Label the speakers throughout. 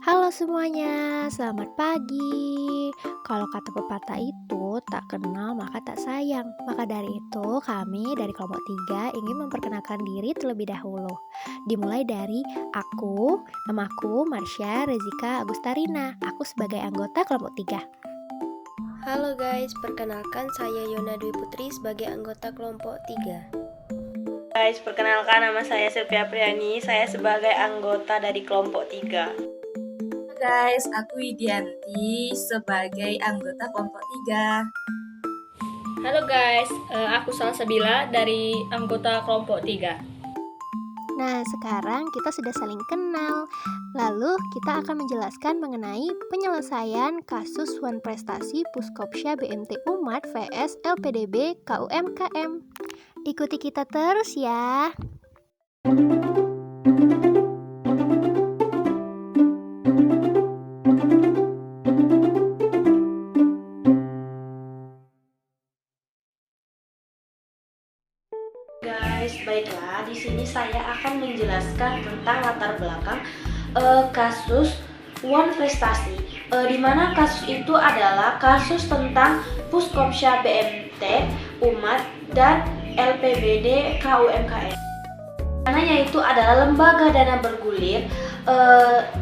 Speaker 1: Halo semuanya, selamat pagi. Kalau kata pepatah itu tak kenal maka tak sayang. Maka dari itu kami dari kelompok 3 ingin memperkenalkan diri terlebih dahulu. Dimulai dari aku, namaku Marsha Rezika Agustarina. Aku sebagai anggota kelompok 3.
Speaker 2: Halo guys, perkenalkan saya Yona Dwi Putri sebagai anggota kelompok 3.
Speaker 3: Guys, perkenalkan nama saya Sylvia Priani, saya sebagai anggota dari kelompok 3.
Speaker 4: Guys, aku Widianti sebagai anggota kelompok 3.
Speaker 5: Halo guys, aku Salsabila dari anggota kelompok 3.
Speaker 1: Nah, sekarang kita sudah saling kenal. Lalu kita akan menjelaskan mengenai penyelesaian kasus Wan Prestasi Puskopsya BMT Umat vs LPDB KUMKM. Ikuti kita terus ya.
Speaker 3: Guys, baiklah, di sini saya akan menjelaskan tentang latar belakang kasus Wan Prestasi. Di mana kasus itu adalah kasus tentang Puskopsya BMT Umat dan LPBD KUMKM. Mana yaitu adalah lembaga dana bergulir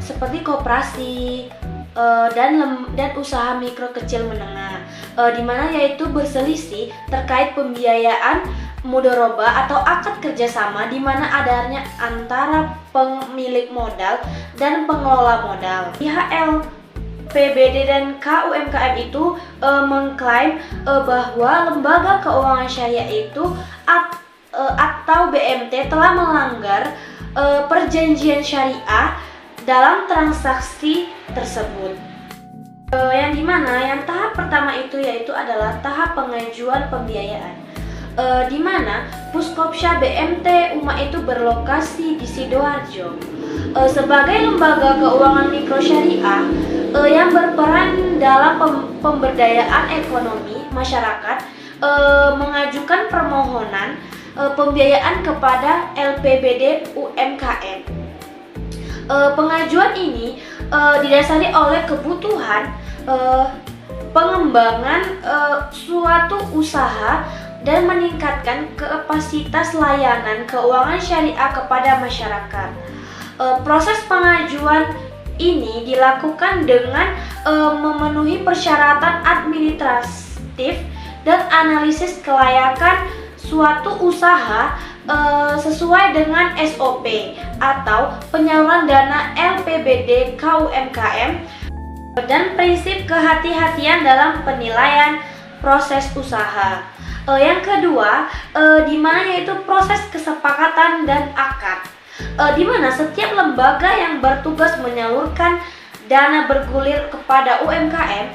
Speaker 3: seperti koperasi dan usaha mikro kecil menengah, di mana yaitu berselisih terkait pembiayaan mudoroba atau akad kerjasama di mana adanya antara pemilik modal dan pengelola modal. Pihak LPBD dan KUMKM itu mengklaim bahwa lembaga keuangan syariah itu atau BMT telah melanggar perjanjian syariah dalam transaksi tersebut. Yang dimana yang tahap pertama itu yaitu adalah tahap pengajuan pembiayaan. Di mana Puskopsya BMT Umat itu berlokasi di Sidoarjo. Sebagai lembaga keuangan mikro syariah yang berperan dalam pemberdayaan ekonomi masyarakat, mengajukan permohonan pembiayaan kepada LPBD UMKM. Pengajuan ini didasari oleh kebutuhan pengembangan suatu usaha dan meningkatkan kapasitas layanan keuangan syariah kepada masyarakat. Proses pengajuan ini dilakukan dengan memenuhi persyaratan administratif dan analisis kelayakan suatu usaha sesuai dengan SOP atau penyaluran dana LPBD KUMKM dan prinsip kehati-hatian dalam penilaian proses usaha. Yang kedua, di mana yaitu proses kesepakatan dan akad, di mana setiap lembaga yang bertugas menyalurkan dana bergulir kepada UMKM,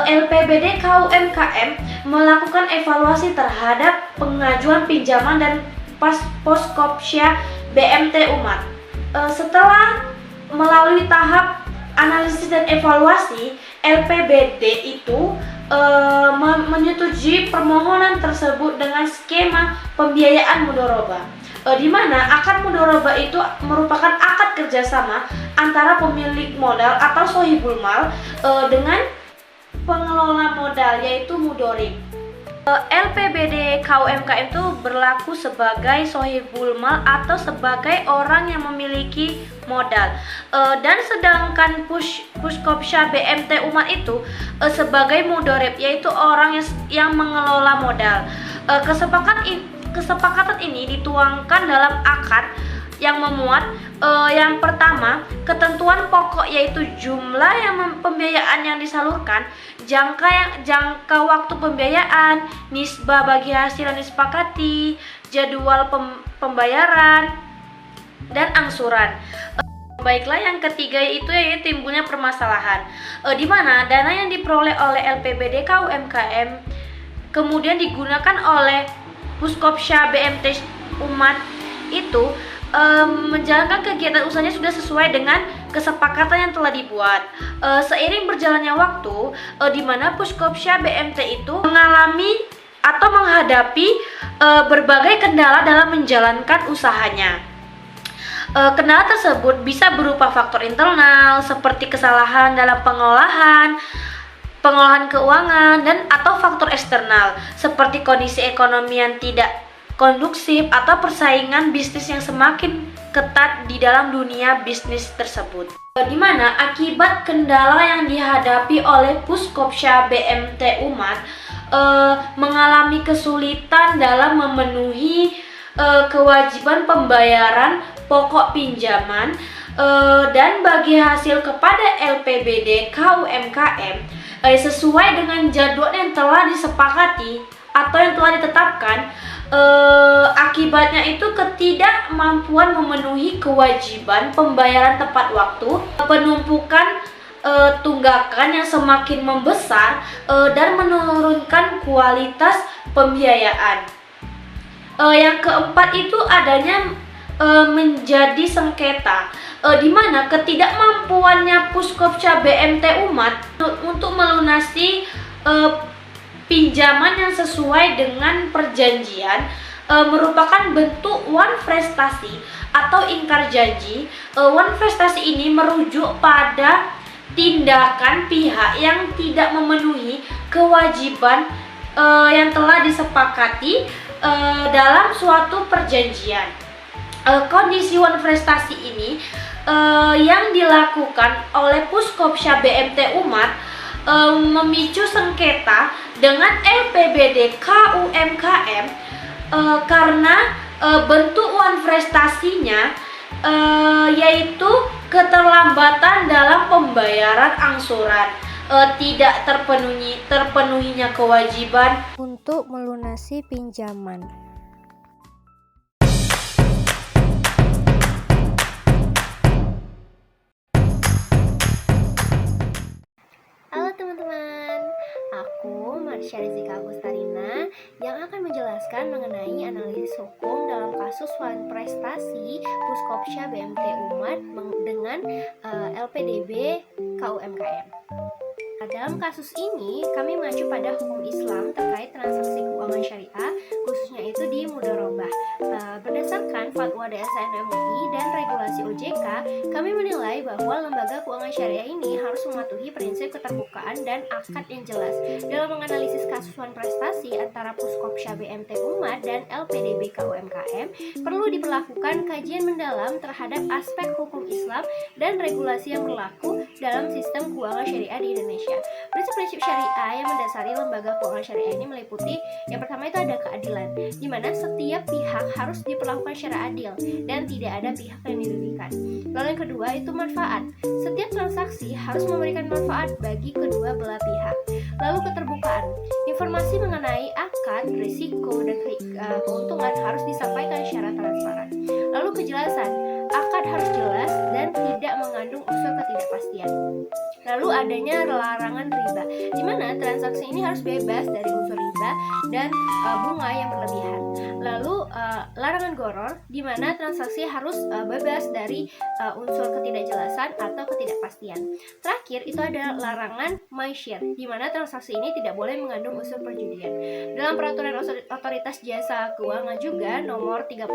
Speaker 3: LPBD KUMKM melakukan evaluasi terhadap pengajuan pinjaman dan Puskopsya BMT Umat. Setelah melalui tahap analisis dan evaluasi, LPBD itu menyetujui permohonan tersebut dengan skema pembiayaan mudoroba, di mana akad mudoroba itu merupakan akad kerjasama antara pemilik modal atau sohibul mal dengan pengelola modal yaitu mudorib. LPBD KUMKM itu berlaku sebagai sohibul mal atau sebagai orang yang memiliki modal, dan sedangkan Puskopsya BMT Umat itu sebagai mudorib yaitu orang yang mengelola modal. Kesepakatan ini dituangkan dalam akad yang memuat yang pertama, ketentuan pokok yaitu jumlah pembiayaan yang disalurkan, jangka waktu pembiayaan, nisbah bagi hasil yang disepakati, jadwal pembayaran, dan angsuran. Baiklah, yang ketiga itu yaitu timbulnya permasalahan, di mana dana yang diperoleh oleh LPBD KUMKM kemudian digunakan oleh Puskopsya BMT Umat itu menjalankan kegiatan usahanya sudah sesuai dengan kesepakatan yang telah dibuat. Seiring berjalannya waktu, di mana Puskopsya BMT itu mengalami atau menghadapi berbagai kendala dalam menjalankan usahanya. Kendala tersebut bisa berupa faktor internal seperti kesalahan dalam pengolahan keuangan, dan atau faktor eksternal seperti kondisi ekonomi yang tidak kondusif atau persaingan bisnis yang semakin ketat di dalam dunia bisnis tersebut. Di mana akibat kendala yang dihadapi oleh Puskopsya BMT Umat mengalami kesulitan dalam memenuhi kewajiban pembayaran pokok pinjaman dan bagi hasil kepada LPBD KUMKM sesuai dengan jadwal yang telah disepakati atau yang telah ditetapkan. Akibatnya itu ketidakmampuan memenuhi kewajiban pembayaran tepat waktu, penumpukan tunggakan yang semakin membesar dan menurunkan kualitas pembiayaan. Yang keempat itu adanya menjadi sengketa, di mana ketidakmampuannya Puskopsya BMT Umat untuk melunasi pinjaman yang sesuai dengan perjanjian merupakan bentuk wan prestasi atau ingkar janji. Wan prestasi ini merujuk pada tindakan pihak yang tidak memenuhi kewajiban yang telah disepakati dalam suatu perjanjian. Kondisi wan prestasi ini yang dilakukan oleh Puskopsya BMT Umat memicu sengketa dengan LPBD KUMKM karena bentuk wan prestasinya yaitu keterlambatan dalam pembayaran angsuran, tidak terpenuhinya kewajiban
Speaker 1: untuk melunasi pinjaman.
Speaker 2: Halo teman-teman, aku Marsha Rizika Agustarina yang akan menjelaskan mengenai analisis hukum dalam kasus wan prestasi Puskopsya BMT Umat dengan LPDB KUMKM. Dalam kasus ini, kami mengacu pada hukum Islam terkait transaksi keuangan syariah, khususnya itu di mudharabah. Berdasarkan fatwa DSN MUI dan regulasi OJK, kami menilai bahwa lembaga keuangan syariah ini harus mematuhi prinsip keterbukaan dan akad yang jelas. Dalam menganalisis kasus wan prestasi antara Puskopsya BMT Umat dan LPDB KUMKM, perlu diberlakukan kajian mendalam terhadap aspek hukum Islam dan regulasi yang berlaku dalam sistem keuangan syariah di Indonesia. Prinsip-prinsip syariah yang mendasari lembaga keuangan syariah ini meliputi yang pertama itu ada keadilan, di mana setiap pihak harus diperlakukan secara adil dan tidak ada pihak yang dirugikan. Lalu yang kedua itu manfaat. Setiap transaksi harus memberikan manfaat bagi kedua belah pihak. Lalu keterbukaan. Informasi mengenai akad, risiko, dan keuntungan harus disampaikan secara transparan. Lalu kejelasan. Akad harus jelas dan tidak mengandung unsur ketidakpastian. Lalu adanya larangan riba, di mana transaksi ini harus bebas dari unsur riba dan bunga yang berlebihan. Lalu larangan goror, di mana transaksi harus bebas dari unsur ketidakjelasan atau ketidakpastian. Terakhir itu ada larangan maisyir, di mana transaksi ini tidak boleh mengandung unsur perjudian. Dalam peraturan otoritas jasa keuangan juga nomor 31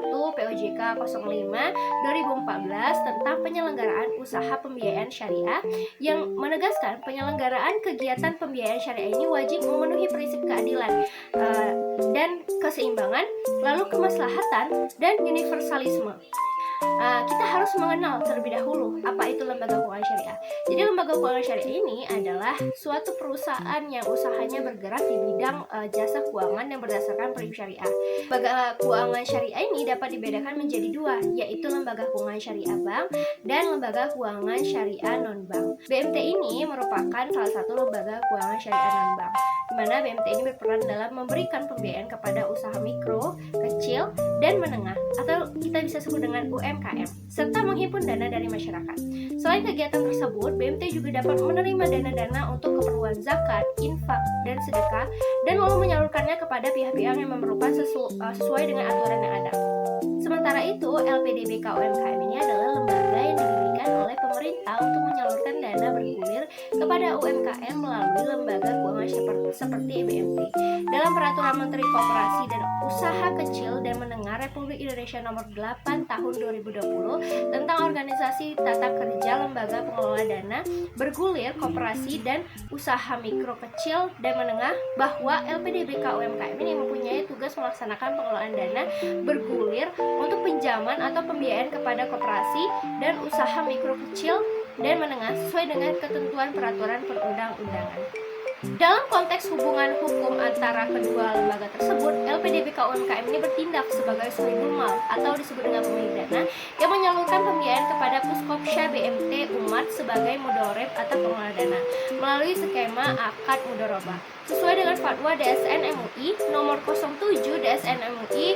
Speaker 2: POJK 05 2014 tentang penyelenggaraan usaha pembiayaan syariah yang menegaskan penyelenggaraan kegiatan pembiayaan syariah ini wajib memenuhi prinsip keadilan dan keseimbangan, lalu kemaslahatan dan universalisme. Kita harus mengenal terlebih dahulu apa itu lembaga keuangan syariah. Jadi lembaga keuangan syariah ini adalah suatu perusahaan yang usahanya bergerak di bidang jasa keuangan yang berdasarkan prinsip syariah. Lembaga keuangan syariah ini dapat dibedakan menjadi dua, yaitu lembaga keuangan syariah bank dan lembaga keuangan syariah non-bank. BMT ini merupakan salah satu lembaga keuangan syariah non-bank, di mana BMT ini berperan dalam memberikan pembiayaan kepada usaha mikro, kecil, dan menengah, atau kita bisa sebut dengan UMKM, serta menghimpun dana dari masyarakat. Selain kegiatan tersebut, BMT juga dapat menerima dana-dana untuk keperluan zakat, infak, dan sedekah, dan lalu menyalurkannya kepada pihak-pihak yang memerlukan sesuai dengan aturan yang ada. Sementara itu, LPDB KUMKM ini adalah lembaga yang didirikan oleh oleh pemerintah untuk menyalurkan dana bergulir kepada UMKM melalui lembaga keuangan seperti BMT. Dalam Peraturan Menteri Koperasi dan Usaha Kecil dan Menengah Republik Indonesia Nomor 8 Tahun 2020 tentang organisasi tata kerja lembaga pengelola dana bergulir koperasi dan usaha mikro kecil dan menengah, bahwa LPDBK UMKM ini mempunyai tugas melaksanakan pengelolaan dana bergulir untuk pinjaman atau pembiayaan kepada koperasi dan usaha mikro kecil dan menengah sesuai dengan ketentuan peraturan perundang-undangan. Dalam konteks hubungan hukum antara kedua lembaga tersebut, LPDBK UMKM ini bertindak sebagai sohibul mal atau disebut dengan pemilik dana yang menyalurkan pembiayaan kepada Puskopsya BMT Umat sebagai mudorib atau pengelola dana melalui skema akad mudorobah sesuai dengan Fatwa DSN MUI nomor 07 DSN MUI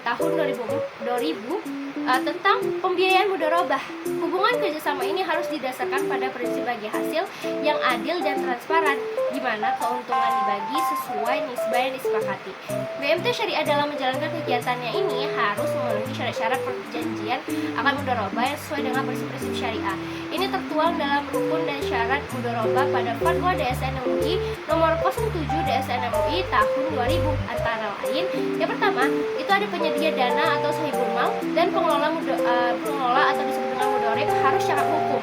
Speaker 2: tahun 2000 tentang pembiayaan mudorobah. Hubungan kerjasama ini harus didasarkan pada prinsip bagi hasil yang adil dan transparan, di mana keuntungan dibagi sesuai nisbah yang disepakati. BMT Syariah dalam menjalankan kegiatannya ini harus memenuhi syarat-syarat perjanjian akad mudorobah yang sesuai dengan prinsip-prinsip syariah. Ini tertuang dalam rukun dan syarat mudorobah pada Fatwa DSN MUI nomor 07 DSN MUI tahun 2000, antara lain yang pertama itu ada penyedia dana atau sohibul mal dan pengelola atau disebut dengan mudorib harus syarat hukum.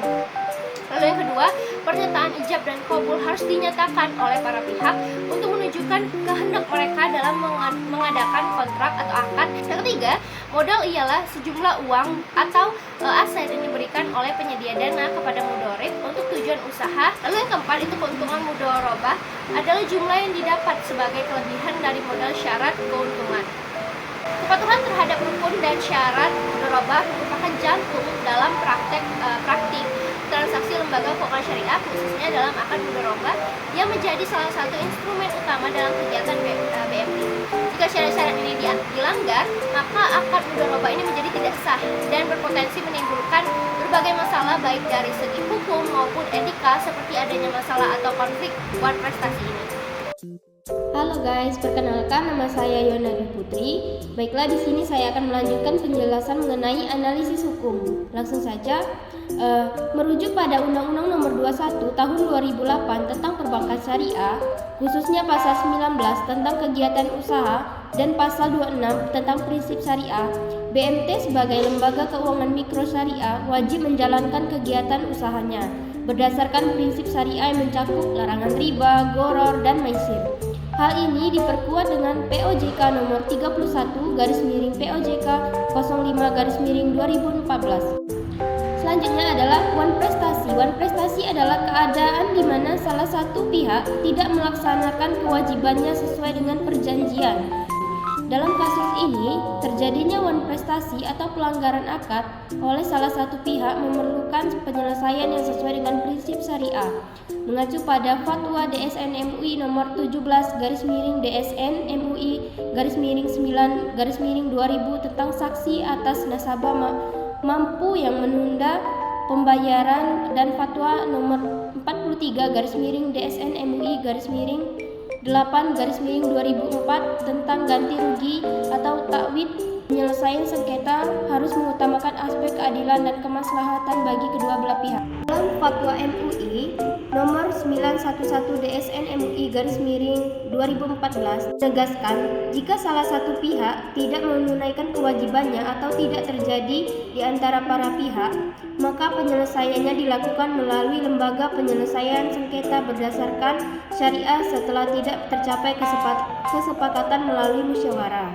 Speaker 2: Lalu yang kedua, pernyataan ijab dan qabul harus dinyatakan oleh para pihak untuk menunjukkan kehendak mereka dalam mengadakan kontrak atau akad. Yang ketiga, modal ialah sejumlah uang atau aset yang diberikan oleh penyedia dana kepada mudorib untuk tujuan usaha. Lalu yang keempat itu keuntungan mudorobah adalah jumlah yang didapat sebagai kelebihan dari modal syarat keuntungan. Kepatuhan terhadap rukun dan syarat mudorobah merupakan jantung dalam praktik transaksi lembaga keuangan syariah, khususnya dalam akad mudorobah yang menjadi salah satu instrumen utama dalam kegiatan BMT. Jika syarat-syarat ini dilanggar, maka akad mudorobah ini menjadi tidak sah dan berpotensi menimbulkan berbagai masalah baik dari segi hukum maupun etika, seperti adanya masalah atau konflik buat prestasi ini.
Speaker 6: Halo guys, perkenalkan nama saya Yona Dwi Putri. Baiklah, di sini saya akan melanjutkan penjelasan mengenai analisis hukum. Langsung saja, merujuk pada Undang-Undang Nomor 21 Tahun 2008 tentang Perbankan Syariah, khususnya Pasal 19 tentang kegiatan usaha dan Pasal 26 tentang prinsip syariah, BMT sebagai lembaga keuangan mikro syariah wajib menjalankan kegiatan usahanya berdasarkan prinsip syariah yang mencakup larangan riba, goror, dan maisir. Hal ini diperkuat dengan POJK nomor 31 POJK 05 2014. Selanjutnya adalah wan prestasi. Wan prestasi adalah keadaan di mana salah satu pihak tidak melaksanakan kewajibannya sesuai dengan perjanjian. Dalam kasus ini, terjadinya wan prestasi atau pelanggaran akad oleh salah satu pihak memerlukan penyelesaian yang sesuai dengan prinsip syariah. Mengacu pada Fatwa DSN MUI nomor 17 DSN MUI 9 2000 tentang saksi atas nasabah mampu yang menunda pembayaran dan Fatwa nomor 43 DSN MUI 8 2004 tentang ganti rugi atau takwid. Penyelesaian sengketa harus mengutamakan aspek keadilan dan kemaslahatan bagi kedua belah pihak. Dalam Fatwa MUI nomor 911 DSN MUI 2014 tegaskan, jika salah satu pihak tidak menunaikan kewajibannya atau tidak terjadi di antara para pihak, maka penyelesaiannya dilakukan melalui lembaga penyelesaian sengketa berdasarkan syariah setelah tidak tercapai kesepakatan melalui musyawarah.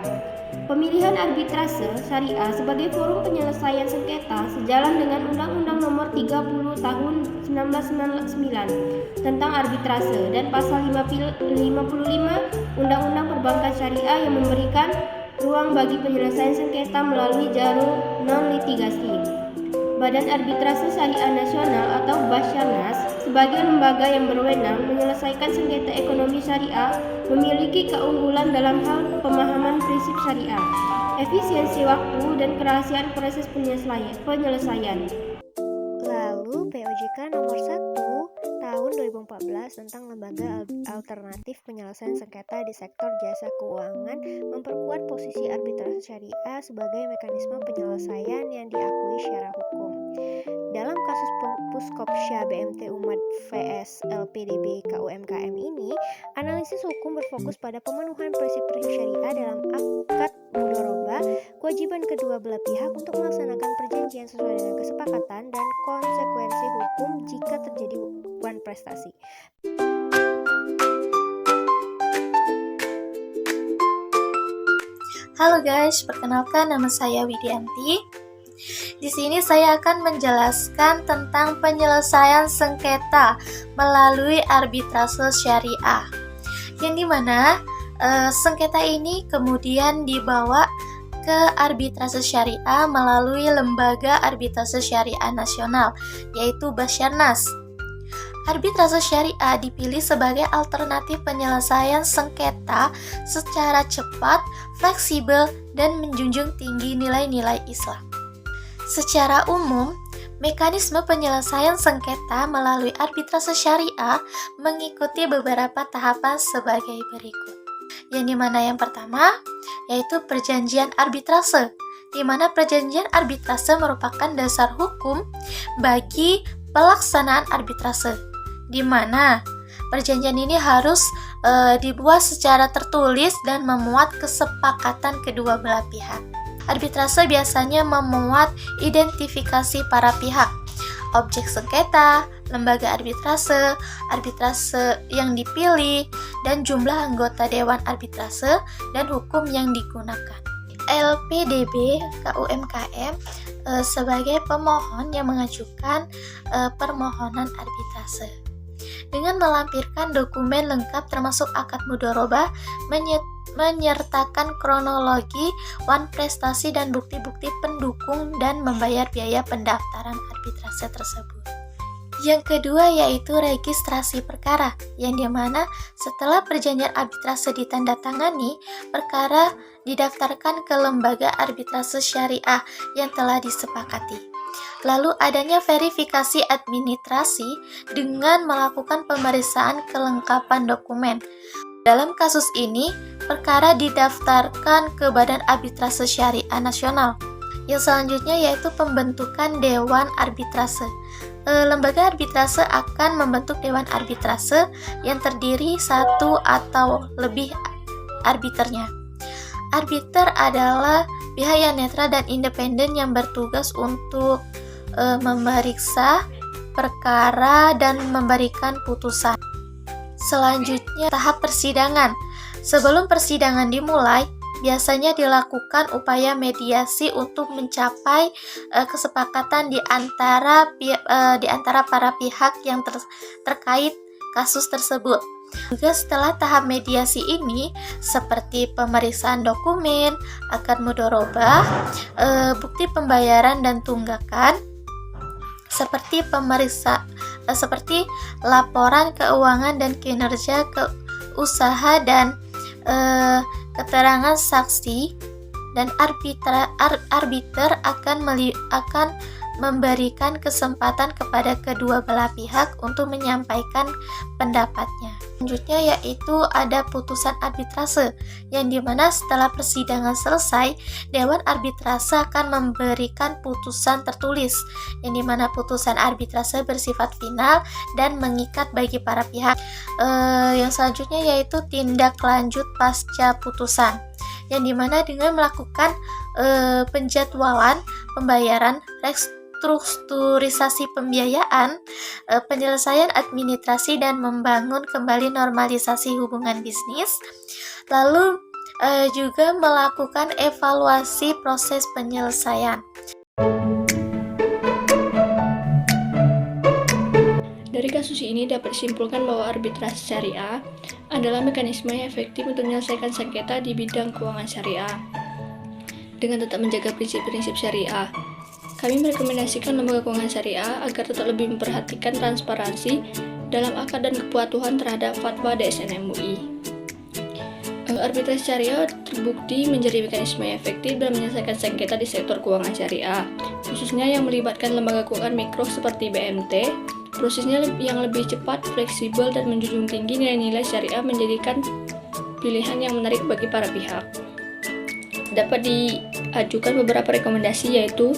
Speaker 6: Pemilihan arbitrase syariah sebagai forum penyelesaian sengketa sejalan dengan Undang-Undang Nomor 30 Tahun 1999 tentang arbitrase dan Pasal 55 Undang-Undang Perbankan Syariah yang memberikan ruang bagi penyelesaian sengketa melalui jalur non-litigasi. Badan Arbitrase Syariah Nasional atau Basarnas sebagai lembaga yang berwenang menyelesaikan sengketa ekonomi syariah memiliki keunggulan dalam hal pemahaman prinsip syariah, efisiensi waktu, dan kerahasiaan proses penyelesaian.
Speaker 1: Lalu POJK nomor 1 tahun 2014 tentang lembaga alternatif penyelesaian sengketa di sektor jasa keuangan memperkuat posisi arbitrase syariah sebagai mekanisme penyelesaian yang diakui secara hukum. Dalam kasus Puskopsya BMT Umat vs LPDB KUMKM ini, analisis hukum berfokus pada pemenuhan prinsip-prinsip syariah dalam akad mudharabah, kewajiban kedua belah pihak untuk melaksanakan perjanjian sesuai dengan kesepakatan, dan konsekuensi hukum jika terjadi wan prestasi.
Speaker 7: Halo guys, perkenalkan nama saya Widianti. Di sini saya akan menjelaskan tentang penyelesaian sengketa melalui arbitrase syariah. Yang dimana sengketa ini kemudian dibawa ke arbitrase syariah melalui Lembaga Arbitrase Syariah Nasional, yaitu Basarnas. Arbitrase syariah dipilih sebagai alternatif penyelesaian sengketa secara cepat, fleksibel, dan menjunjung tinggi nilai-nilai Islam. Secara umum, mekanisme penyelesaian sengketa melalui arbitrase syariah mengikuti beberapa tahapan sebagai berikut. Yang dimana yang pertama, yaitu perjanjian arbitrase, di mana perjanjian arbitrase merupakan dasar hukum bagi pelaksanaan arbitrase, di mana perjanjian ini harus dibuat secara tertulis dan memuat kesepakatan kedua belah pihak. Arbitrase biasanya memuat identifikasi para pihak, objek sengketa, lembaga arbitrase, arbitrase yang dipilih, dan jumlah anggota dewan arbitrase dan hukum yang digunakan. LPDB KUMKM sebagai pemohon yang mengajukan permohonan arbitrase. Dengan melampirkan dokumen lengkap termasuk akad mudharabah, menyertakan kronologi wan prestasi dan bukti-bukti pendukung, dan membayar biaya pendaftaran arbitrase tersebut. Yang kedua yaitu registrasi perkara, yang dimana setelah perjanjian arbitrase ditandatangani, perkara didaftarkan ke lembaga arbitrase syariah yang telah disepakati. Lalu adanya verifikasi administrasi dengan melakukan pemeriksaan kelengkapan dokumen. Dalam kasus ini, perkara didaftarkan ke Badan Arbitrase Syariah Nasional. Yang selanjutnya yaitu pembentukan Dewan Arbitrase. Lembaga arbitrase akan membentuk Dewan Arbitrase yang terdiri satu atau lebih arbiternya. Arbiter adalah pihak yang netral dan independen yang bertugas untuk memeriksa perkara dan memberikan putusan. Selanjutnya, tahap persidangan. Sebelum persidangan dimulai, biasanya dilakukan upaya mediasi untuk mencapai kesepakatan di antara para pihak yang terkait kasus tersebut. Juga setelah tahap mediasi ini, seperti pemeriksaan dokumen, akad mudharabah, bukti pembayaran dan tunggakan, seperti laporan keuangan dan kinerja usaha dan keterangan saksi, dan arbiter akan memberikan kesempatan kepada kedua belah pihak untuk menyampaikan pendapatnya. Selanjutnya yaitu ada putusan arbitrase, yang dimana setelah persidangan selesai, Dewan Arbitrase akan memberikan putusan tertulis, yang dimana putusan arbitrase bersifat final dan mengikat bagi para pihak. Yang selanjutnya yaitu tindak lanjut pasca putusan, yang dimana dengan melakukan penjadwalan pembayaran, strukturisasi pembiayaan, penyelesaian administrasi, dan membangun kembali normalisasi hubungan bisnis. Lalu juga melakukan evaluasi proses penyelesaian.
Speaker 5: Dari kasus ini dapat disimpulkan bahwa arbitrase syariah adalah mekanisme yang efektif untuk menyelesaikan sengketa di bidang keuangan syariah dengan tetap menjaga prinsip-prinsip syariah. Kami merekomendasikan lembaga keuangan syariah agar tetap lebih memperhatikan transparansi dalam akad dan kepatuhan terhadap fatwa DSN MUI. Arbitrase syariah terbukti menjadi mekanisme yang efektif dalam menyelesaikan sengketa di sektor keuangan syariah, khususnya yang melibatkan lembaga keuangan mikro seperti BMT. Prosesnya yang lebih cepat, fleksibel, dan menjunjung tinggi nilai-nilai syariah menjadikan pilihan yang menarik bagi para pihak. Dapat diajukan beberapa rekomendasi, yaitu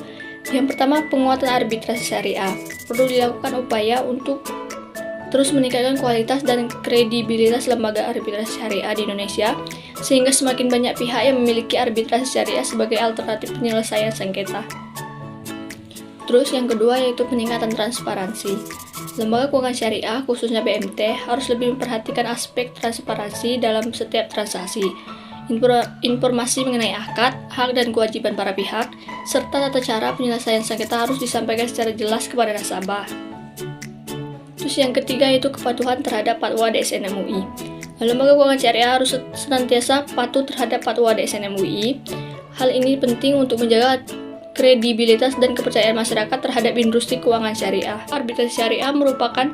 Speaker 5: yang pertama, penguatan arbitrase syariah. perlu dilakukan upaya untuk terus meningkatkan kualitas dan kredibilitas lembaga arbitrase syariah di Indonesia, sehingga semakin banyak pihak yang memiliki arbitrase syariah sebagai alternatif penyelesaian sengketa. Terus yang kedua yaitu peningkatan transparansi. Lembaga keuangan syariah, khususnya BMT, harus lebih memperhatikan aspek transparansi dalam setiap transaksi. Informasi mengenai akad, hak dan kewajiban para pihak, serta tata cara penyelesaian sengketa harus disampaikan secara jelas kepada nasabah. Terus yang ketiga yaitu kepatuhan terhadap fatwa DSN MUI. Lembaga keuangan syariah harus senantiasa patuh terhadap fatwa DSN MUI. Hal ini penting untuk menjaga kredibilitas dan kepercayaan masyarakat terhadap industri keuangan syariah. Arbitrase syariah merupakan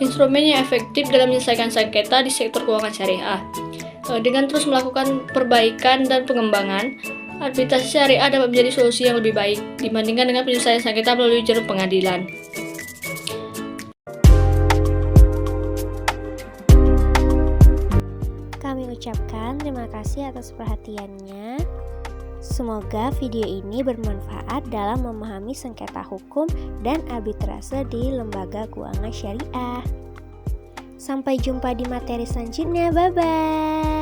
Speaker 5: instrumen yang efektif dalam menyelesaikan sengketa di sektor keuangan syariah. Dengan terus melakukan perbaikan dan pengembangan, arbitrase syariah dapat menjadi solusi yang lebih baik dibandingkan dengan penyelesaian sengketa melalui jalur pengadilan.
Speaker 1: Kami ucapkan terima kasih atas perhatiannya. Semoga video ini bermanfaat dalam memahami sengketa hukum dan arbitrase di lembaga keuangan syariah. Sampai jumpa di materi selanjutnya. Bye-bye.